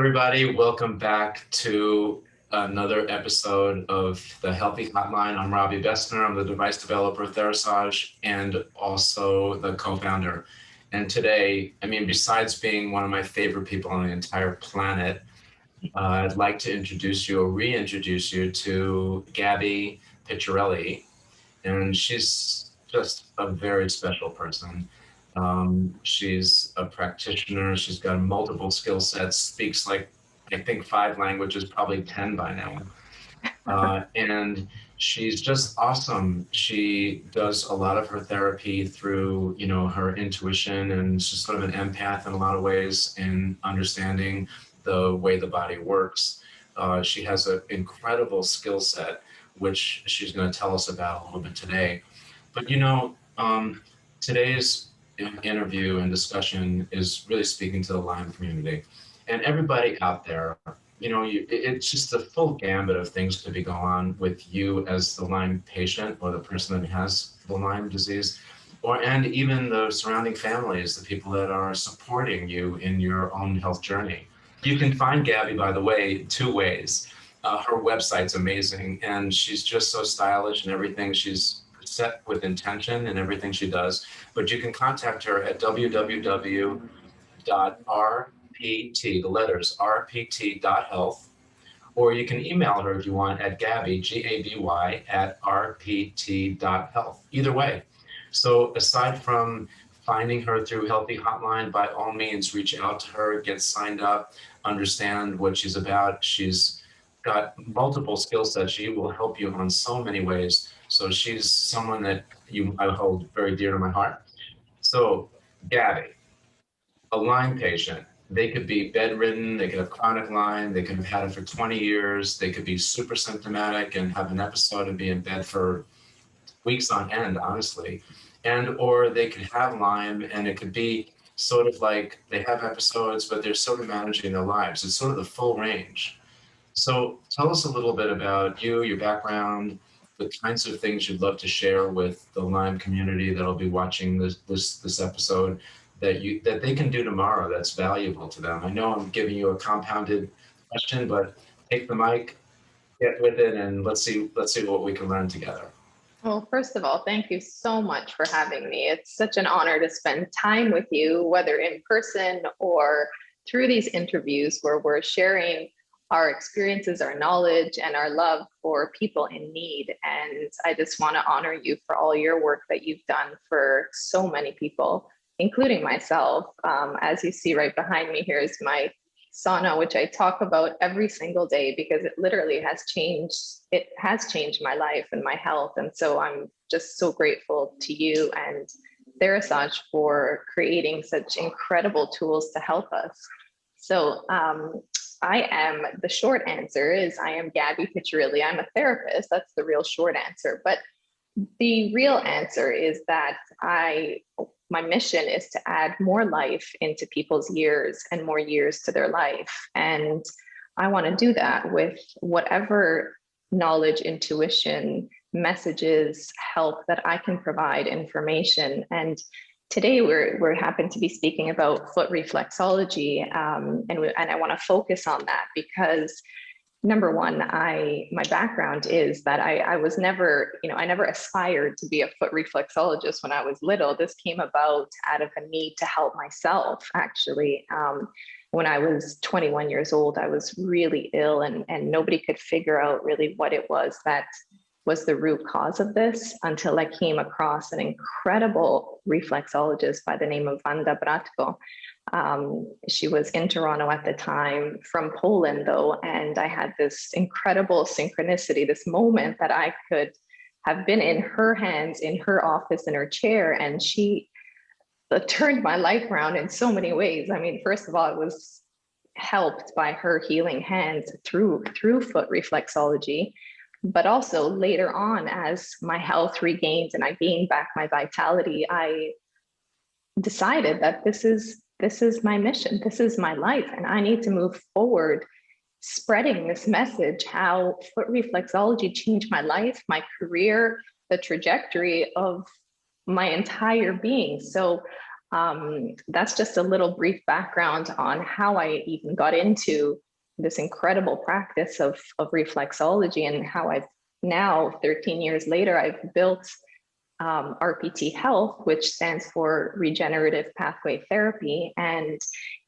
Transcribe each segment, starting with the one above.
everybody. Welcome back to another episode of the Healthy Hotline. I'm Robby Besner. I'm the device developer of Reflexology and also the co-founder. And today, besides being one of my favorite people on the entire planet, I'd like to introduce you or reintroduce you to Gaby Piccirilli. And she's just a very special person. She's a practitioner. She's got multiple skill sets, speaks like, I think 5 languages, probably 10 by now. And she's just awesome. She does a lot of her therapy through, her intuition, and she's sort of an empath in a lot of ways in understanding the way the body works. She has an incredible skill set, which she's going to tell us about a little bit today. But, today's interview and discussion is really speaking to the Lyme community and everybody out there. It's just a full gambit of things to be going on with you as the Lyme patient or the person that has the Lyme disease, and even the surrounding families, the people that are supporting you in your own health journey. You can find Gabby, by the way, 2 ways. Her website's amazing, and she's just so stylish and everything. She's set with intention in everything she does. But you can contact her at www.rpt, the letters rpt.health, or you can email her if you want at Gabby, Gaby, at rpt.health. Either way. So aside from finding her through Healthy Hotline, by all means, reach out to her, get signed up, understand what she's about. She's got multiple skill sets. She will help you on so many ways. So she's someone that I hold very dear to my heart. So Gabby, a Lyme patient, they could be bedridden, they could have chronic Lyme, they could have had it for 20 years, they could be super symptomatic and have an episode and be in bed for weeks on end, honestly. Or they could have Lyme and it could be sort of like they have episodes, but they're sort of managing their lives. It's sort of the full range. So tell us a little bit about you, your background, the kinds of things you'd love to share with the Lyme community that'll be watching this episode that they can do tomorrow that's valuable to them. I know I'm giving you a compounded question, but take the mic, get with it, and let's see what we can learn together. Well, first of all, thank you so much for having me. It's such an honor to spend time with you, whether in person or through these interviews where we're sharing our experiences, our knowledge, and our love for people in need. And I just want to honor you for all your work that you've done for so many people, including myself. As you see right behind me, here is my sauna, which I talk about every single day because it literally has changed my life and my health. And so I'm just so grateful to you and Therasage for creating such incredible tools to help us. So the short answer is I am Gaby Piccirilli. I'm a therapist. That's the real short answer. But the real answer is that my mission is to add more life into people's years and more years to their life. And I want to do that with whatever knowledge, intuition, messages, help that I can provide, information. And today we're happen to be speaking about foot reflexology, and I want to focus on that because number one, my background is that I was never, I never aspired to be a foot reflexologist when I was little. This came about out of a need to help myself, actually. When I was 21 years old, I was really ill and nobody could figure out really what it was that was the root cause of this until I came across an incredible reflexologist by the name of Wanda Bratko. She was in Toronto at the time, from Poland though, and I had this incredible synchronicity, this moment that I could have been in her hands, in her office, in her chair, and she turned my life around in so many ways. I mean, first of all, it was helped by her healing hands through foot reflexology. But also later on, as my health regained and I gained back my vitality, I decided that this is my mission, this is my life, and I need to move forward spreading this message, how foot reflexology changed my life, my career, the trajectory of my entire being. So That's just a little brief background on how I even got into this incredible practice of reflexology, and how I've now, 13 years later, I've built RPT Health, which stands for Regenerative Pathway Therapy. And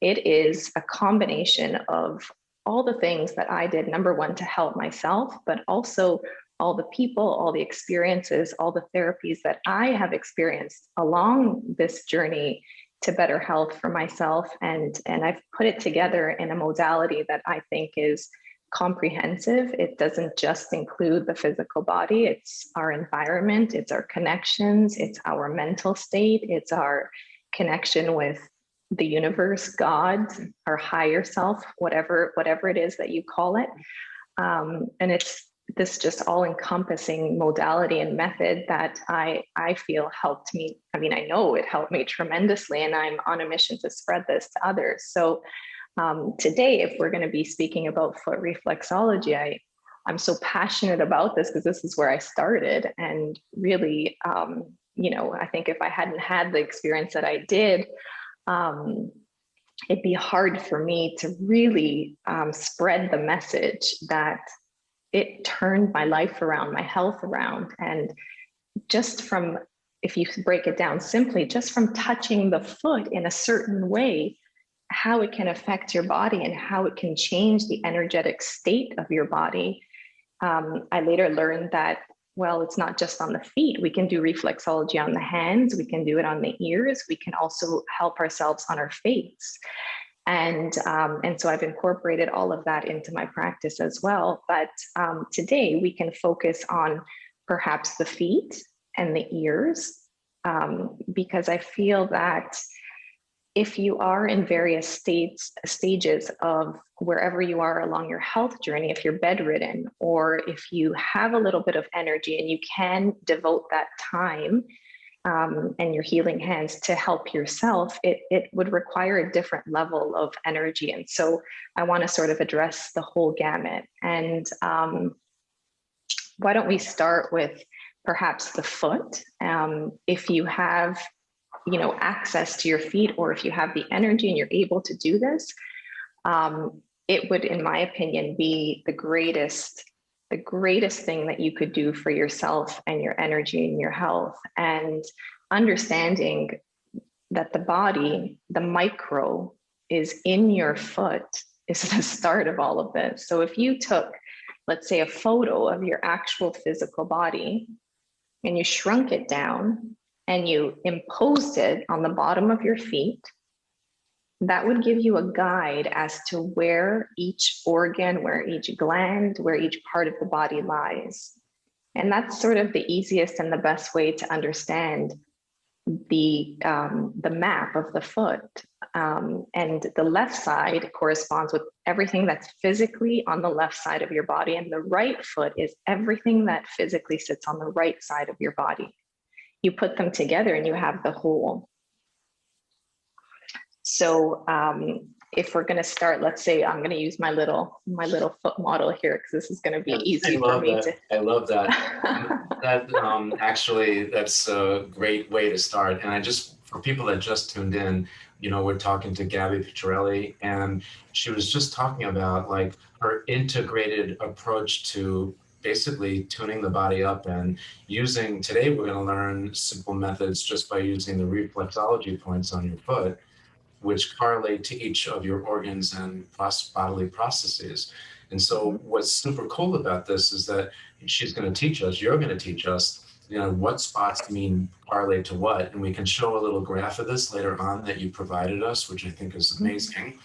it is a combination of all the things that I did, number one, to help myself, but also all the people, all the experiences, all the therapies that I have experienced along this journey to better health for myself. And I've put it together in a modality that I think is comprehensive. It doesn't just include the physical body, it's our environment, it's our connections, it's our mental state, it's our connection with the universe, God, our higher self, whatever it is that you call it. And it's this just all-encompassing modality and method that I feel helped me. I mean, I know it helped me tremendously, and I'm on a mission to spread this to others. So today, if we're going to be speaking about foot reflexology, I'm so passionate about this because this is where I started. And really, I think if I hadn't had the experience that I did, it'd be hard for me to really spread the message that it turned my life around, my health around. And just from, if you break it down simply, just from touching the foot in a certain way, how it can affect your body and how it can change the energetic state of your body. I later learned that, well, it's not just on the feet. We can do reflexology on the hands. We can do it on the ears. We can also help ourselves on our face. And so I've incorporated all of that into my practice as well. But today we can focus on perhaps the feet and the ears, because I feel that if you are in various stages of wherever you are along your health journey, if you're bedridden, or if you have a little bit of energy and you can devote that time and your healing hands to help yourself, it would require a different level of energy. And so I want to sort of address the whole gamut. And why don't we start with perhaps the foot? If you have access to your feet, or if you have the energy and you're able to do this, it would, in my opinion, be the greatest thing that you could do for yourself and your energy and your health. And understanding that the body, the micro, is in your foot is the start of all of this. So if you took, let's say, a photo of your actual physical body and you shrunk it down and you imposed it on the bottom of your feet, that would give you a guide as to where each organ, where each gland, where each part of the body lies. And that's sort of the easiest and the best way to understand the map of the foot. And the left side corresponds with everything that's physically on the left side of your body, and the right foot is everything that physically sits on the right side of your body. You put them together and you have the whole. So if we're going to start, let's say I'm going to use my little foot model here, because this is going to be easy for me to. I love that. Actually, that's a great way to start. And for people that just tuned in, we're talking to Gaby Piccirilli, and she was just talking about like her integrated approach to basically tuning the body up, and today we're going to learn simple methods just by using the reflexology points on your foot, which correlate to each of your organs and bodily processes. And so what's super cool about this is that she's going to teach us, you're going to teach us, what spots correlate to what. And we can show a little graph of this later on that you provided us, which I think is amazing.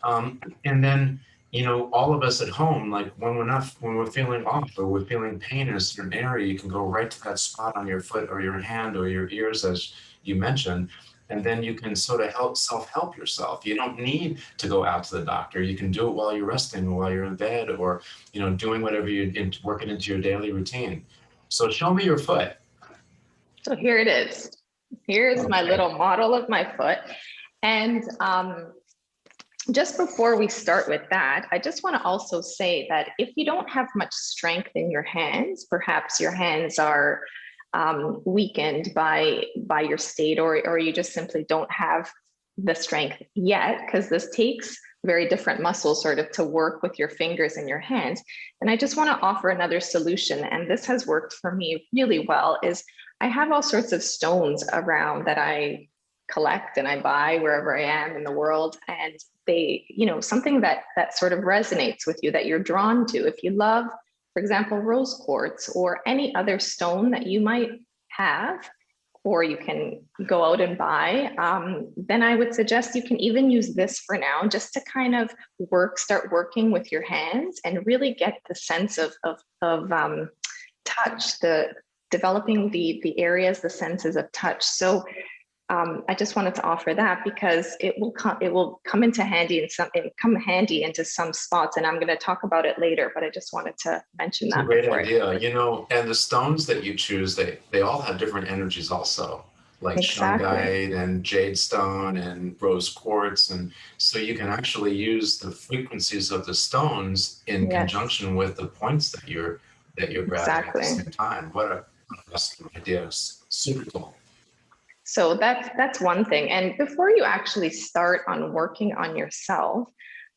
And then, all of us at home, like when we're feeling off or we're feeling pain in a certain area, you can go right to that spot on your foot or your hand or your ears, as you mentioned. And then you can sort of self-help yourself. You don't need to go out to the doctor. You can do it while you're resting, or while you're in bed, or doing whatever you're working into your daily routine. So show me your foot. So here it is. Here's my little model of my foot. And just before we start with that, I just want to also say that if you don't have much strength in your hands, perhaps your hands are weakened by your state, or you just simply don't have the strength yet, because this takes very different muscles sort of to work with your fingers and your hands. And I just want to offer another solution, and this has worked for me really well, is I have all sorts of stones around that I collect and I buy wherever I am in the world. And they, something that sort of resonates with you, that you're drawn to. If you love, for example, rose quartz or any other stone that you might have, or you can go out and buy, then I would suggest you can even use this for now, just to kind of start working with your hands and really get the sense of touch, developing the areas, the senses of touch. So I just wanted to offer that because it will come into handy into some spots, and I'm going to talk about it later. But I just wanted to mention that. It's a great idea, and the stones that you choose, they all have different energies, also, like shungite and jade stone and rose quartz, and so you can actually use the frequencies of the stones in conjunction with the points that you're grabbing at the same time. What a awesome idea! Super cool. So that's one thing. And before you actually start on working on yourself,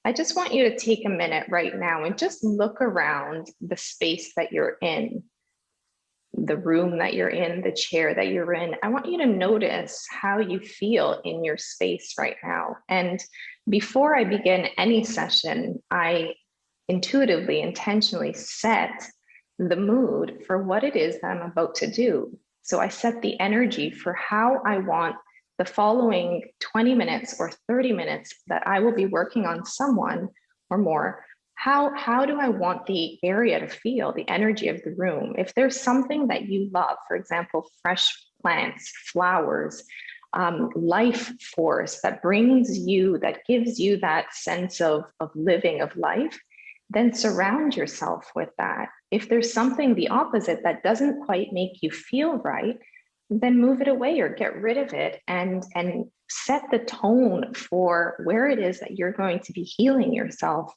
I just want you to take a minute right now and just look around the space that you're in, the room that you're in, the chair that you're in. I want you to notice how you feel in your space right now. And before I begin any session, I intuitively, intentionally set the mood for what it is that I'm about to do. So I set the energy for how I want the following 20 minutes or 30 minutes that I will be working on someone or more. How do I want the area to feel, the energy of the room? If there's something that you love, for example, fresh plants, flowers, life force that gives you that sense of living, of life, then surround yourself with that. If there's something the opposite that doesn't quite make you feel right, then move it away or get rid of it, and set the tone for where it is that you're going to be healing yourself.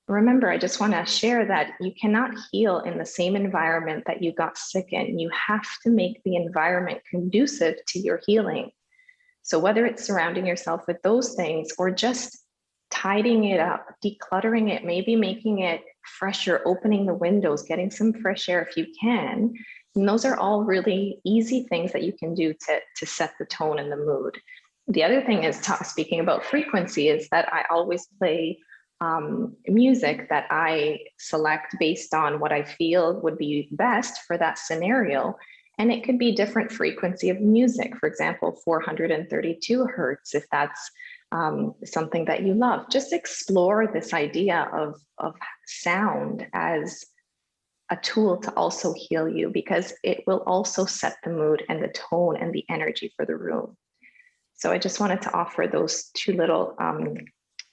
Remember, I just want to share that you cannot heal in the same environment that you got sick in. You have to make the environment conducive to your healing. So whether it's surrounding yourself with those things or just tidying it up, decluttering it, maybe making it fresher, opening the windows, getting some fresh air if you can. And those are all really easy things that you can do to set the tone and the mood. The other thing is, speaking about frequency, is that I always play music that I select based on what I feel would be best for that scenario. And it could be different frequency of music, for example, 432 hertz, if that's something that you love. Just explore this idea of sound as a tool to also heal you, because it will also set the mood and the tone and the energy for the room. So I just wanted to offer those two little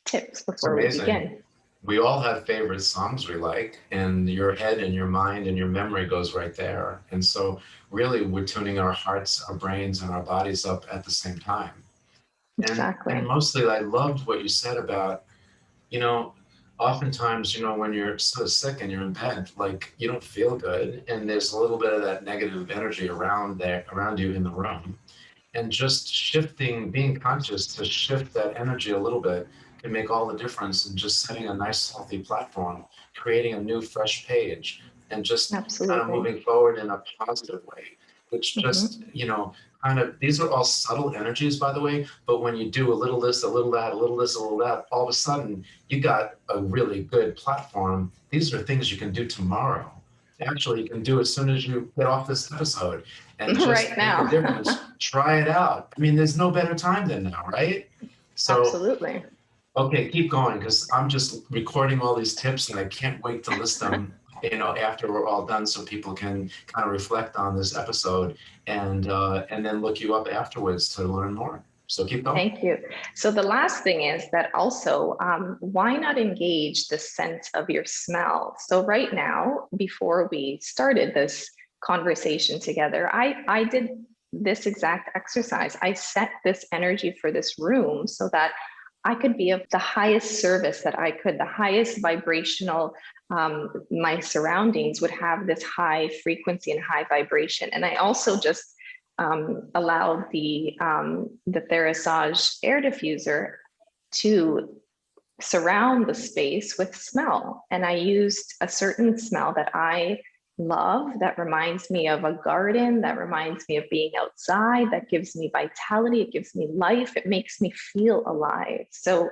tips before we begin. We all have favorite songs we like, and your head and your mind and your memory goes right there. And so really we're tuning our hearts, our brains, and our bodies up at the same time. Exactly. And mostly I loved what you said about, oftentimes, when you're so sick and you're in bed, like you don't feel good, and there's a little bit of that negative energy around you in the room. And just being conscious to shift that energy a little bit can make all the difference in just setting a nice, healthy platform, creating a new, fresh page, and just kind of moving forward in a positive way, which just, these are all subtle energies, by the way, but when you do a little this, a little that, a little this, a little that, all of a sudden you got a really good platform. These are things you can do tomorrow. Actually, you can do as soon as you get off this episode, and just right now. make a difference. Try it out. I mean, there's no better time than now, right? So, absolutely. Okay, keep going, because I'm just recording all these tips and I can't wait to list them, after we're all done, so people can kind of reflect on this episode and then look you up afterwards to learn more. So keep going. Thank you. So the last thing is that also, why not engage the sense of your smell? So right now, before we started this conversation together, I did this exact exercise. I set this energy for this room so that I could be of the highest service that I could, the highest vibrational, my surroundings would have this high frequency and high vibration. And I also just allowed the Therasage air diffuser to surround the space with smell. And I used a certain smell that I love, that reminds me of a garden, that reminds me of being outside, that gives me vitality, it gives me life, it makes me feel alive. So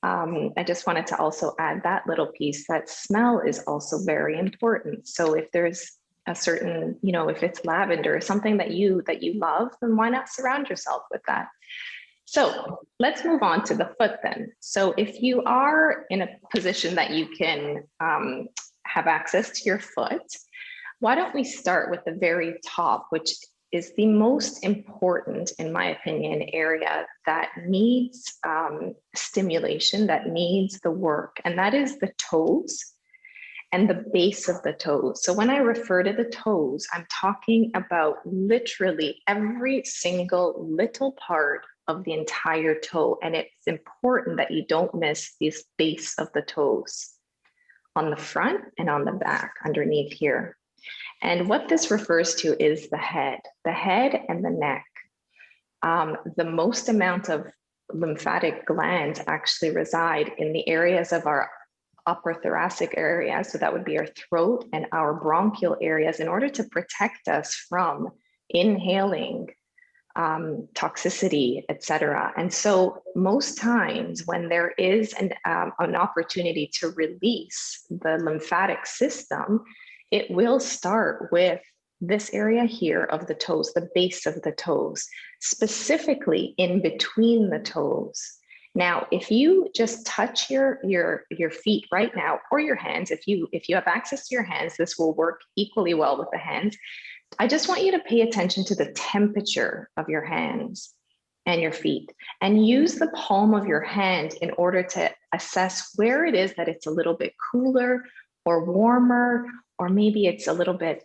I just wanted to also add that little piece, that smell is also very important. So if there's a certain, you know, if it's lavender or something that you love, then why not surround yourself with that? So let's move on to the foot then. So if you are in a position that you can have access to your foot, why don't we start with the very top, which is the most important, in my opinion, area that needs stimulation, that needs the work, and that is the toes and the base of the toes. So when I refer to the toes, I'm talking about literally every single little part of the entire toe. And it's important that you don't miss this base of the toes on the front and on the back underneath here. And what this refers to is the head and the neck. The most amount of lymphatic glands actually reside in the areas of our upper thoracic area. So that would be our throat and our bronchial areas, in order to protect us from inhaling toxicity, etc. And so most times when there is an opportunity to release the lymphatic system, it will start with this area here of the toes, the base of the toes, specifically in between the toes. Now, if you just touch your feet right now, or your hands, if you have access to your hands, this will work equally well with the hands. I just want you to pay attention to the temperature of your hands and your feet, and use the palm of your hand in order to assess where it is that it's a little bit cooler or warmer, or maybe it's a little bit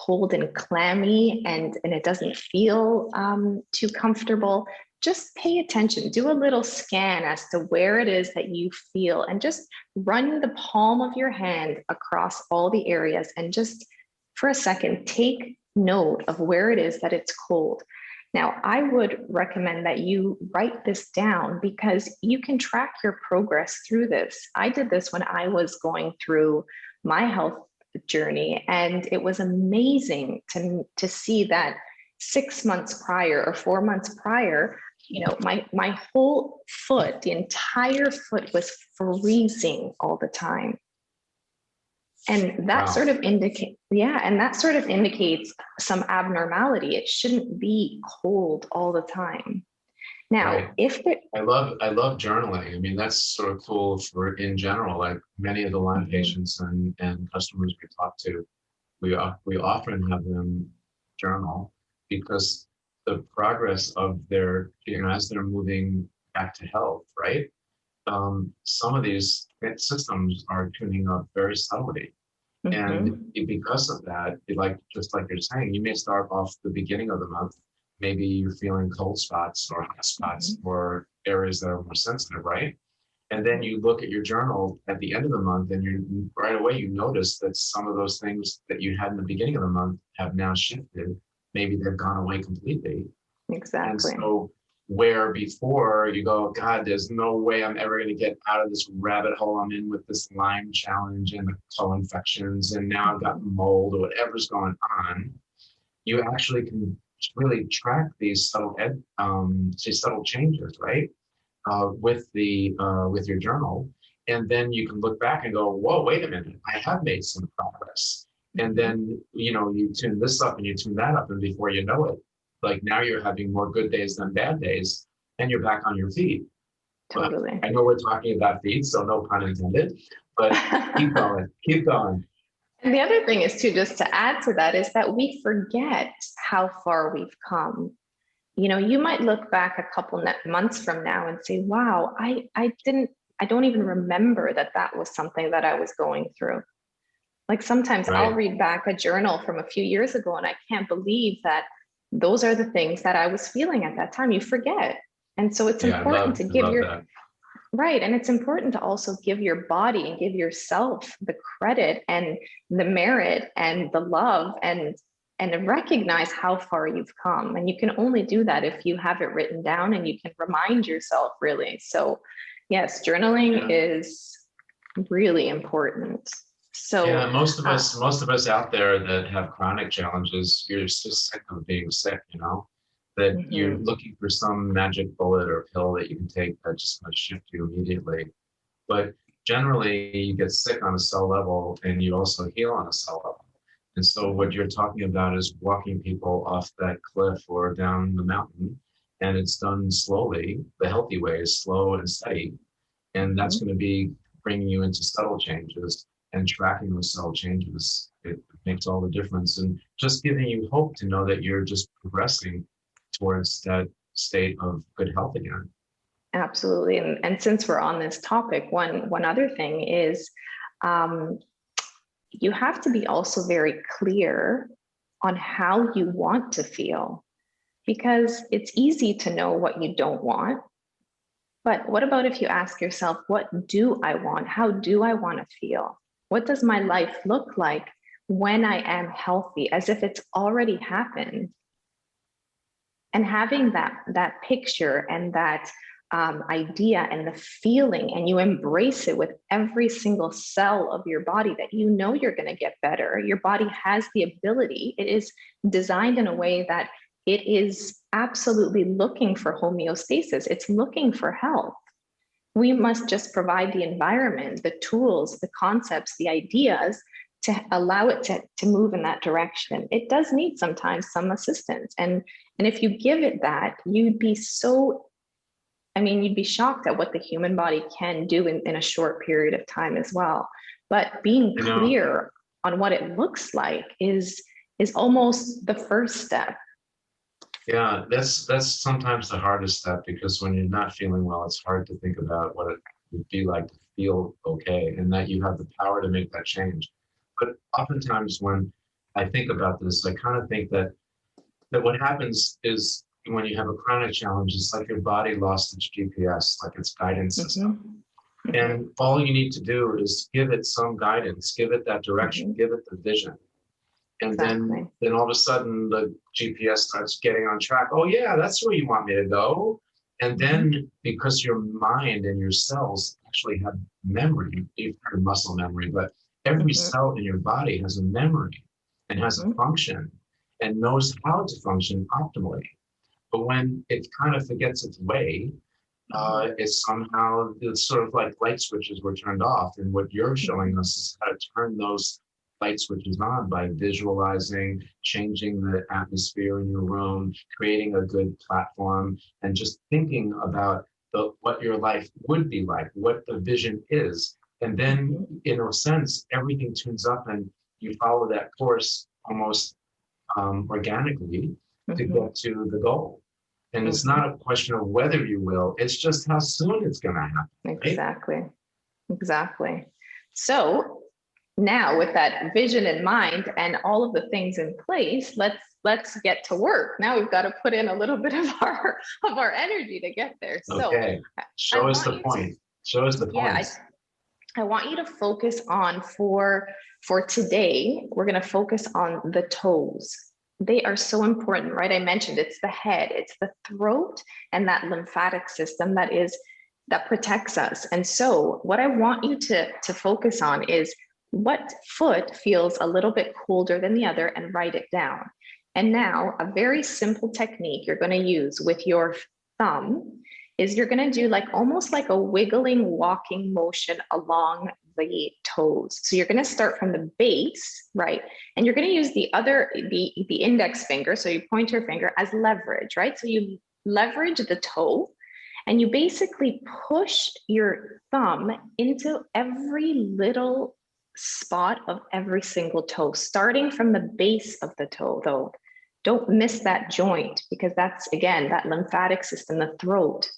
cold and clammy and it doesn't feel too comfortable. Just pay attention, do a little scan as to where it is that you feel, and just run the palm of your hand across all the areas, and just for a second, take note of where it is that it's cold. Now, I would recommend that you write this down, because you can track your progress through this. I did this when I was going through my health journey, and it was amazing to see that 6 months prior or 4 months prior, you know, my whole foot, the entire foot, was freezing all the time. And that sort of indicates some abnormality. It shouldn't be cold all the time. Now, right. I love journaling. I mean, that's sort of cool for in general. Like many of the Lyme patients and customers we talk to, we often have them journal, because the progress of their, you know, as they're moving back to health, right? Some of these systems are tuning up very subtly. And because of that, just like you're saying, you may start off the beginning of the month, maybe you're feeling cold spots or hot spots or areas that are more sensitive, right? And then you look at your journal at the end of the month, and you right away you notice that some of those things that you had in the beginning of the month have now shifted. Maybe they've gone away completely. Exactly. And so where before you go, God, there's no way I'm ever going to get out of this rabbit hole I'm in with this Lyme challenge and the co-infections, and now I've got mold or whatever's going on, you actually can really track these subtle changes, right? With your journal, and then you can look back and go, whoa, wait a minute, I have made some progress. And then, you know, you tune this up and you tune that up, and before you know it, like now you're having more good days than bad days, and you're back on your feet. Totally. But I know we're talking about feet, so no pun intended, but keep going. And the other thing is, too, just to add to that, is that we forget how far we've come. You know, you might look back a couple months from now and say, wow, I don't even remember that was something that I was going through. Like sometimes I'll read back a journal from a few years ago, and I can't believe that those are the things that I was feeling at that time. You forget. And so it's Yeah, important to I give love your, that. right. And it's important to also give your body and give yourself the credit and the merit and the love and recognize how far you've come. And you can only do that if you have it written down and you can remind yourself, really. So yes, journaling is really important. So Yeah, most of us out there that have chronic challenges, you're just sick of being sick, you know, that you're mhm, looking for some magic bullet or pill that you can take that just going to shift you immediately. But generally, you get sick on a cell level and you also heal on a cell level. And so, what you're talking about is walking people off that cliff or down the mountain. And it's done slowly. The healthy way is slow and steady. And that's mhm. going to be bringing you into subtle changes and tracking those subtle changes. It makes all the difference. And just giving you hope to know that you're just progressing towards that state of good health again. Absolutely. And since we're on this topic, one other thing is um, you have to be also very clear on how you want to feel, because it's easy to know what you don't want. But what about if you ask yourself, what do I want? How do I want to feel? What does my life look like when I am healthy, as if it's already happened? And having that picture and that idea and the feeling, and you embrace it with every single cell of your body, that you know you're going to get better. Your body has the ability. It is designed in a way that it is absolutely looking for homeostasis. It's looking for health. We must just provide the environment, the tools, the concepts, the ideas to allow it to move in that direction. It does need sometimes some assistance. And if you give it that, you'd be so, I mean, you'd be shocked at what the human body can do in a short period of time as well. But being You know, clear on what it looks like is almost the first step. yeah, that's sometimes the hardest step because when you're not feeling well, it's hard to think about what it would be like to feel okay and that you have the power to make that change. But oftentimes when I think about this, I kind of think that what happens is when you have a chronic challenge, it's like your body lost its GPS, like its guidance system. Mhm, mhm, And all you need to do is give it some guidance, give it that direction, mhm. give it the vision. And Exactly. then all of a sudden the GPS starts getting on track. Oh yeah, that's where you want me to go. And Mhm, then because your mind and your cells actually have memory, you've heard of muscle memory, but every mhm, cell in your body has a memory and has a mhm, function and knows how to function optimally. But when it kind of forgets its way, mhm, it's sort of like light switches were turned off. And what you're mhm, showing us is how to turn those light switches on by visualizing, changing the atmosphere in your room, creating a good platform, and just thinking about what your life would be like, what the vision is. And then, mhm, in a sense, everything tunes up and you follow that course almost organically to mhm, get to the goal. And it's mhm. not a question of whether you will, it's just how soon it's going to happen, right? Exactly. Exactly. So now, with that vision in mind and all of the things in place, let's get to work. Now we've got to put in a little bit of our energy to get there. So Okay. I Show us want the you to, point. Show us the yeah, points. I want you to focus on for today, we're going to focus on the toes. They are so important, right? I mentioned it's the head, it's the throat, and that lymphatic system that protects us. And so what I want you to focus on is what foot feels a little bit colder than the other, and write it down. And now a very simple technique you're going to use with your thumb is you're going to do like almost like a wiggling walking motion along the toes. So you're going to start from the base, right? And you're going to use the index finger, so you point your finger, as leverage, right? So you leverage the toe and you basically push your thumb into every little spot of every single toe, starting from the base of the toe, though. Don't miss that joint, because that's, again, that lymphatic system, the throat.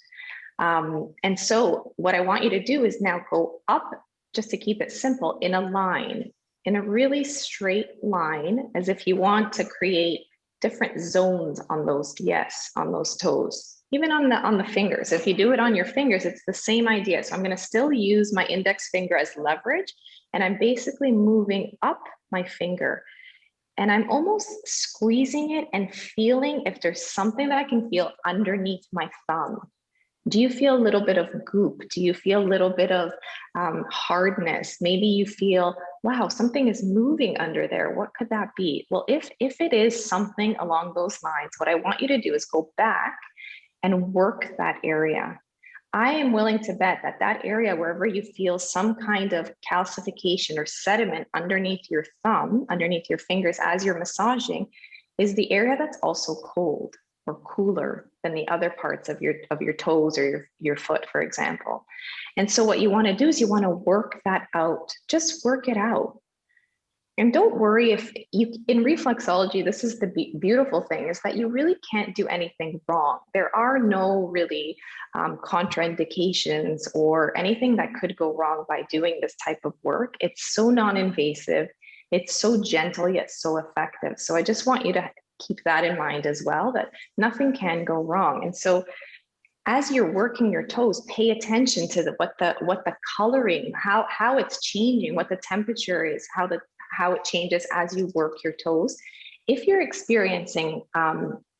And so what I want you to do is now go up, just to keep it simple, in a line, in a really straight line, as if you want to create different zones on those, yes, on those toes. even on the fingers. If you do it on your fingers, it's the same idea. So I'm going to still use my index finger as leverage, and I'm basically moving up my finger, and I'm almost squeezing it and feeling if there's something that I can feel underneath my thumb. Do you feel a little bit of goop? Do you feel a little bit of hardness? Maybe you feel, wow, something is moving under there. What could that be? Well, if it is something along those lines, what I want you to do is go back and work that area. I am willing to bet that that area, wherever you feel some kind of calcification or sediment underneath your thumb, underneath your fingers as you're massaging, is the area that's also cold or cooler than the other parts of your toes or your foot, for example. And so what you want to do is you want to work that out. Just work it out. And don't worry if you, in reflexology, this is the beautiful thing, is that you really can't do anything wrong. There are no really contraindications or anything that could go wrong by doing this type of work. It's so non-invasive. It's so gentle, yet so effective. So I just want you to keep that in mind as well, that nothing can go wrong. And so as you're working your toes, pay attention to what the coloring, how it's changing, what the temperature is, how it changes as you work your toes. If you're experiencing,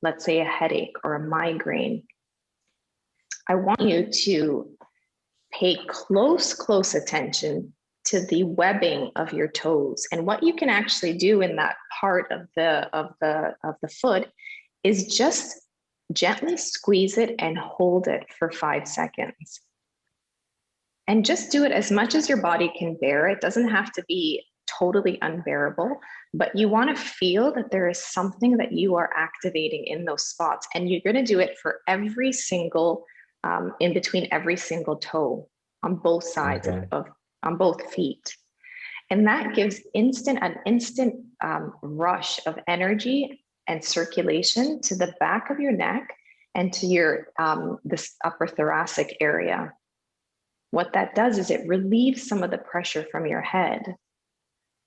let's say, a headache or a migraine, I want you to pay close attention to the webbing of your toes. And what you can actually do in that part of the foot is just gently squeeze it and hold it for 5 seconds. And just do it as much as your body can bear. It doesn't have to be totally unbearable, but you want to feel that there is something that you are activating in those spots. And you're going to do it for every single, in between every single toe on both sides on both feet. And that gives an instant rush of energy and circulation to the back of your neck and to your this upper thoracic area. What that does is it relieves some of the pressure from your head.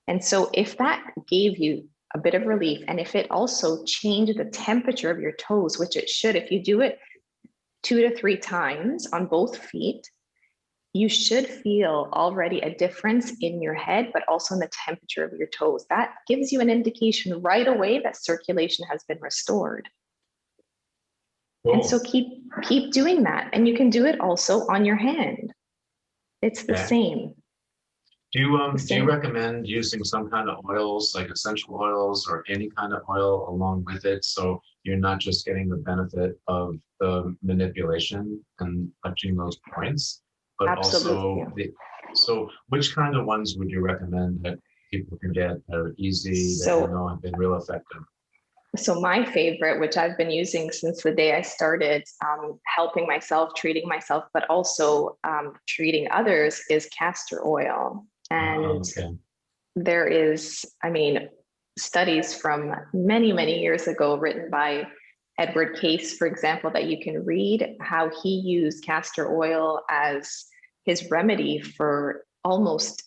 And so if that gave you a bit of relief, and if it also changed the temperature of your toes, which it should, if you do it 2 to 3 times on both feet, you should feel already a difference in your head, but also in the temperature of your toes. That gives you an indication right away that circulation has been restored. Cool. And so keep doing that. And you can do it also on your hand. It's the same. Do you recommend using some kind of oils, like essential oils or any kind of oil along with it, so you're not just getting the benefit of the manipulation and touching those points, but Absolutely. so which kind of ones would you recommend that people can get that are easy, that you know have been real effective? So my favorite, which I've been using since the day I started helping myself, treating myself, but also treating others, is castor oil. And there is, studies from many years ago written by Edward Case, for example, that you can read how he used castor oil as his remedy for almost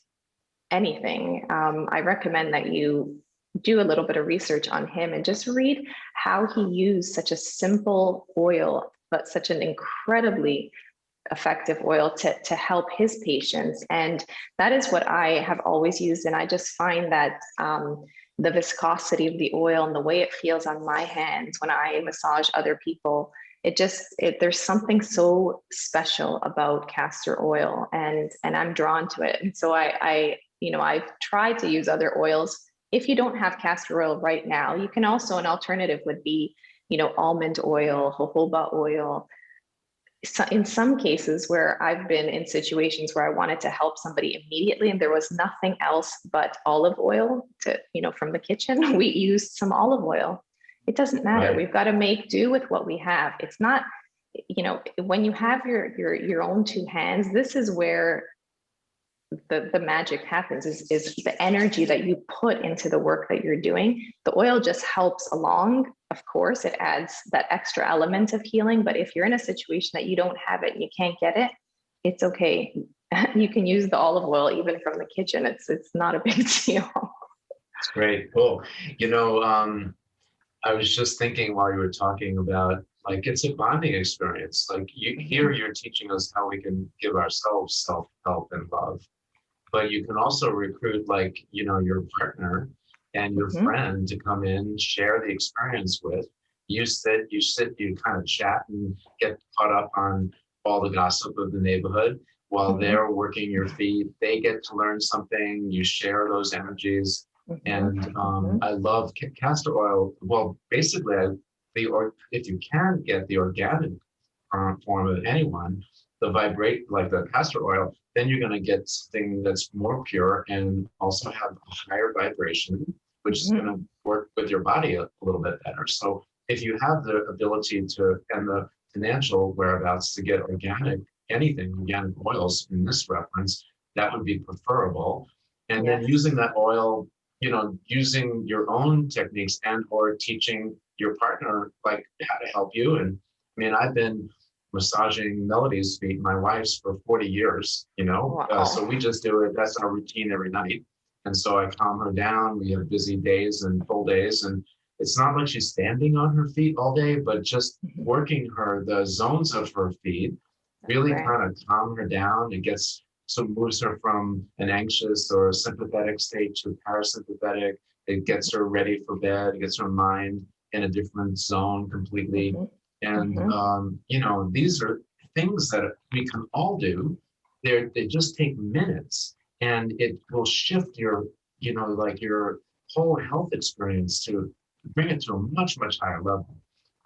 anything. I recommend that you do a little bit of research on him and just read how he used such a simple oil, but such an incredibly effective oil to help his patients. And that is what I have always used. And I just find that the viscosity of the oil and the way it feels on my hands when I massage other people, there's something so special about castor oil, and I'm drawn to it. And so I've tried to use other oils. If you don't have castor oil right now, you can also, an alternative would be, almond oil, jojoba oil. So in some cases where I've been in situations where I wanted to help somebody immediately and there was nothing else but olive oil from the kitchen, we used some olive oil. It doesn't matter. Right. We've got to make do with what we have. It's not, when you have your own 2 hands, this is where the magic happens, is the energy that you put into the work that you're doing. The oil just helps along. Of course, it adds that extra element of healing, but if you're in a situation that you don't have it and you can't get it, it's okay. You can use the olive oil even from the kitchen. It's not a big deal. It's great. Cool. I was just thinking while you were talking about Like it's a bonding experience. Like here, you're teaching us how we can give ourselves self-help and love, but you can also recruit like, your partner and your Mhm. friend to come in, share the experience with. You sit, you kind of chat and get caught up on all the gossip of the neighborhood while Mhm. they're working your feet. They get to learn something, you share those energies. Mhm. And Mhm. I love castor oil. Well, basically, if you can get the organic form of anyone, the vibrate like the castor oil, then you're going to get something that's more pure and also have a higher vibration, which is going Mhm. to work with your body a little bit better. So if you have the ability to and the financial whereabouts to get anything, organic oils in this reference, that would be preferable. And then Yes. using that oil, using your own techniques and or teaching your partner like how to help you. And I mean, I've been massaging Melody's feet, my wife's, for 40 years, so Wow. we just do it. That's our routine every night. And so I calm her down. We have busy days and full days. And it's not like she's standing on her feet all day, but just Mhm. working the zones of her feet really Right. kind of calm her down. Moves her from an anxious or sympathetic state to parasympathetic. It gets her ready for bed, it gets her mind in a different zone completely. Mhm. And, Mhm. these are things that we can all do. They just take minutes and it will shift like your whole health experience to bring it to a much, much higher level.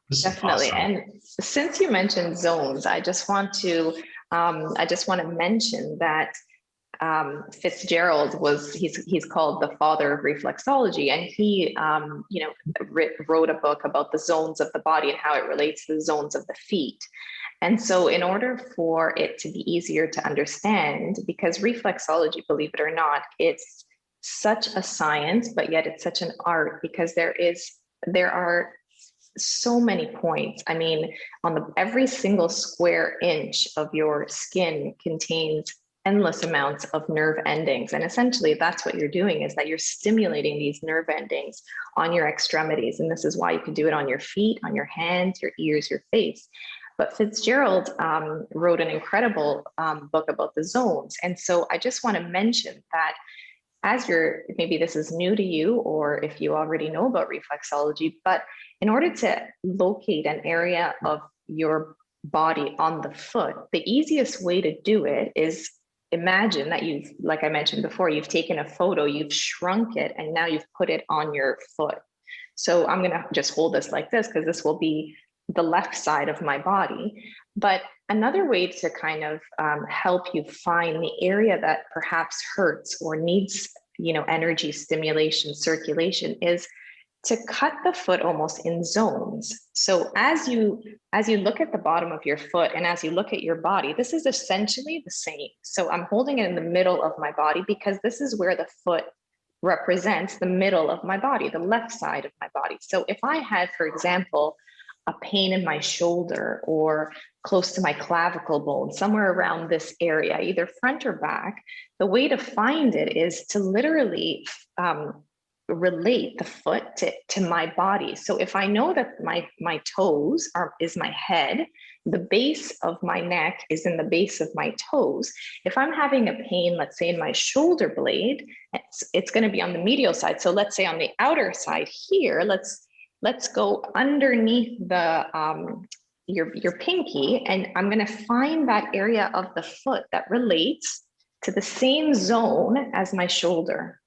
This is Definitely. awesome. And since you mentioned zones, I just want to mention that Fitzgerald he's called the father of reflexology, and he wrote a book about the zones of the body and how it relates to the zones of the feet. And so, in order for it to be easier to understand, because reflexology, believe it or not, it's such a science, but yet it's such an art because there are so many points. I mean, every single square inch of your skin contains endless amounts of nerve endings. And essentially that's what you're doing, is that you're stimulating these nerve endings on your extremities. And this is why you can do it on your feet, on your hands, your ears, your face. But Fitzgerald wrote an incredible book about the zones. And so I just want to mention that maybe this is new to you, or if you already know about reflexology, but in order to locate an area of your body on the foot, the easiest way to do it is imagine that like I mentioned before, you've taken a photo, you've shrunk it, and now you've put it on your foot. So I'm going to just hold this like this because this will be the left side of my body. But another way to kind of help you find the area that perhaps hurts or needs, energy stimulation, circulation, is to cut the foot almost in zones. So as you look at the bottom of your foot and as you look at your body, this is essentially the same. So I'm holding it in the middle of my body because this is where the foot represents the middle of my body, the left side of my body. So if I had, for example, a pain in my shoulder or close to my clavicle bone, somewhere around this area, either front or back, the way to find it is to literally relate the foot to my body. So if I know that my toes is my head, the base of my neck is in the base of my toes. If I'm having a pain, let's say in my shoulder blade, it's going to be on the medial side. So let's say on the outer side here, let's go underneath the your pinky, and I'm going to find that area of the foot that relates to the same zone as my shoulder.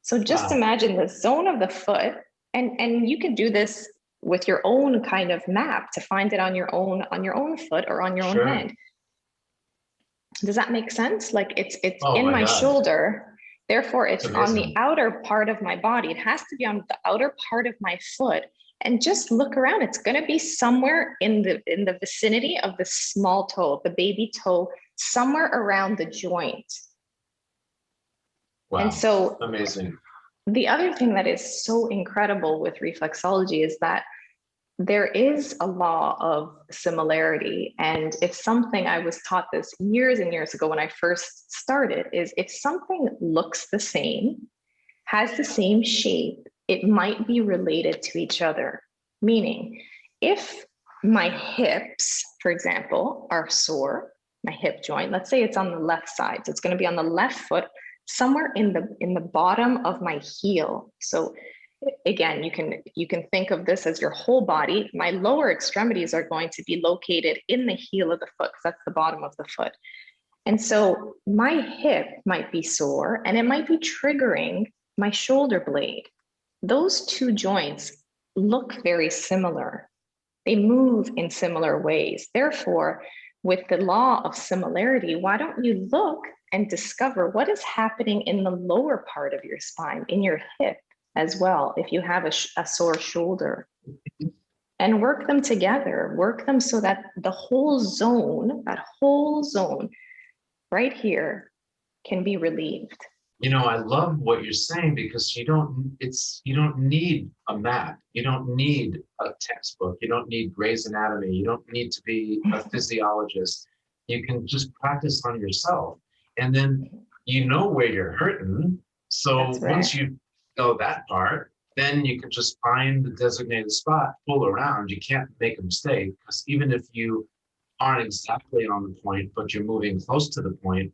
So just Wow. imagine the zone of the foot, and you can do this with your own kind of map to find it on your own foot or on your own Sure. hand. Does that make sense? Like it's Oh in my my God. shoulder, therefore It's it's on the amazing. outer part of my body. It has to be on the outer part of my foot. And just look around. It's going to be somewhere in the vicinity of the small toe, the baby toe, somewhere around the joint. And Wow. so Amazing. the other thing that is so incredible with reflexology is that there is a law of similarity. And if something, I was taught this years and years ago when I first started, is if something looks the same, has the same shape, it might be related to each other. Meaning, if my hips, for example, are sore, my hip joint, let's say it's on the left side, so it's going to be on the left foot, somewhere in the bottom of my heel. So again, you can think of this as your whole body. My lower extremities are going to be located in the heel of the foot, because that's the bottom of the foot. And so my hip might be sore, and it might be triggering my shoulder blade. Those two joints look very similar. They move in similar ways. Therefore, with the law of similarity, why don't you look and discover what is happening in the lower part of your spine, in your hip as well, if you have a sore shoulder, and work them together, work them so that the whole zone, that whole zone right here, can be relieved. You know, I love what you're saying, because you don't need a map. You don't need a textbook. You don't need Grey's Anatomy. You don't need to be a physiologist. You can just practice on yourself. And then you know where you're hurting. So once you know that part, then you can just find the designated spot, pull around. You can't make a mistake, because even if you aren't exactly on the point, but you're moving close to the point,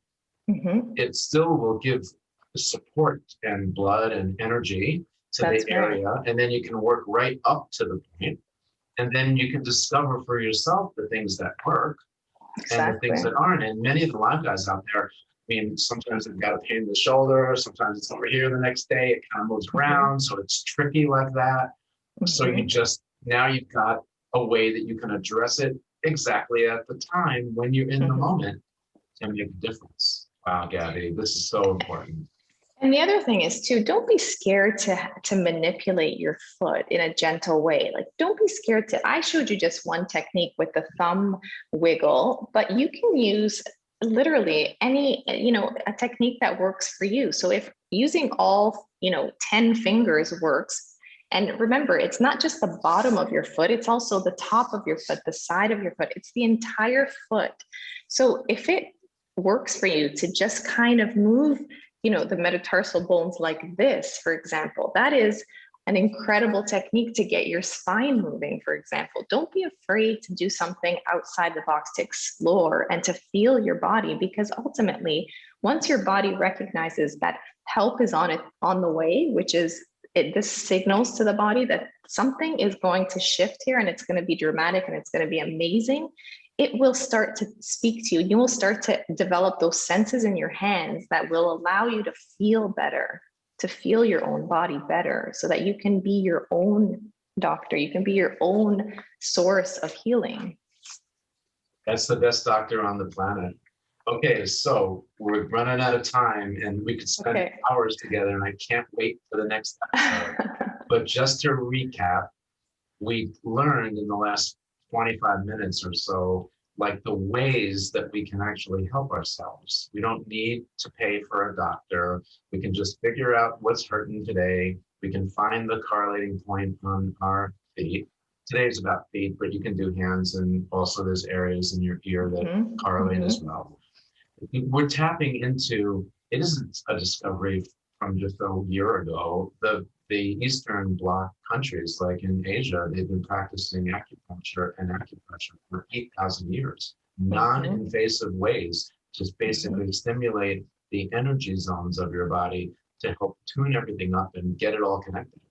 it still will give support and blood and energy to the area. And then you can work right up to the point. And then you can discover for yourself the things that work and the things that aren't. And many of the Lyme guys out there, I mean, sometimes they've got a pain in the shoulder, sometimes it's over here the next day, it kind of moves around. So it's tricky like that. So you just, now you've got a way that you can address it exactly at the time when you're in the moment to make a difference. Wow, Gabby, this is so important. And the other thing is too, don't be scared to manipulate your foot in a gentle way. Like, don't be scared I showed you just one technique with the thumb wiggle, but you can use literally any, a technique that works for you. So if using all, 10 fingers works, and remember, it's not just the bottom of your foot, it's also the top of your foot, the side of your foot, it's the entire foot. So if it works for you to just kind of move, the metatarsal bones like this, for example, that is an incredible technique to get your spine moving, for example. Don't be afraid to do something outside the box, to explore and to feel your body, because ultimately, once your body recognizes that help is on the way, which is this signals to the body that something is going to shift here, and it's going to be dramatic and it's going to be amazing, it will start to speak to you. You will start to develop those senses in your hands that will allow you to feel better, to feel your own body better, so that you can be your own doctor. You can be your own source of healing. That's the best doctor on the planet. Okay, so we're running out of time, and we could spend hours together, and I can't wait for the next episode. But just to recap, we learned in the last 25 minutes or so, like the ways that we can actually help ourselves. We don't need to pay for a doctor. We can just figure out what's hurting today. We can find the correlating point on our feet. Today is about feet, but you can do hands, and also there's areas in your ear that correlate as well. We're tapping into, it isn't a discovery from just a year ago. The Eastern Bloc countries, like in Asia, they've been practicing acupuncture and acupressure for 8,000 years. Non-invasive ways to basically stimulate the energy zones of your body to help tune everything up and get it all connected.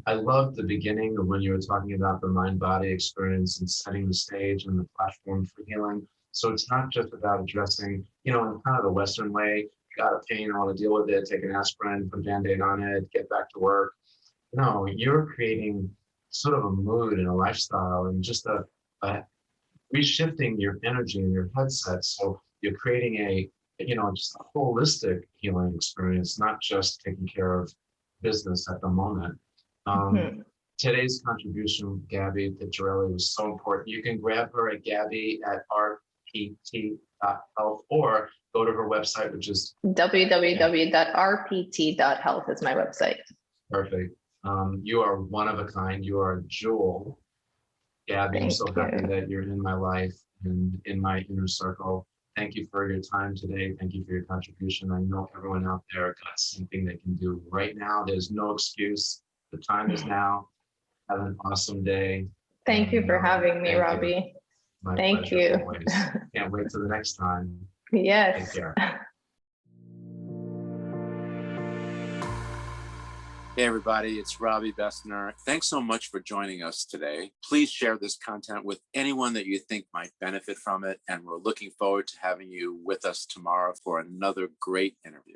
I love the beginning of when you were talking about the mind-body experience and setting the stage and the platform for healing. So it's not just about addressing, in kind of the Western way, got a pain, I want to deal with it, take an aspirin, put a Band-Aid on it, get back to work. No, you're creating sort of a mood and a lifestyle, and just a reshifting your energy and your headset. So you're creating just a holistic healing experience, not just taking care of business at the moment. Today's contribution, Gaby Piccirilli, was so important. You can grab her at Gabby at rpt.health, or go to her website, which is www.rpt.health is my website. Perfect. You are one of a kind. You are a jewel. Gabby, I'm so happy that you're in my life and in my inner circle. Thank you for your time today. Thank you for your contribution. I know everyone out there got something they can do right now. There's no excuse. The time is now. Have an awesome day. Thank you for having me, Thank you. Robby. My Thank pleasure, you. always. Can't wait till the next time. Take Yes. care. Hey everybody, it's Robby Besner. Thanks so much for joining us today. Please share this content with anyone that you think might benefit from it, and we're looking forward to having you with us tomorrow for another great interview.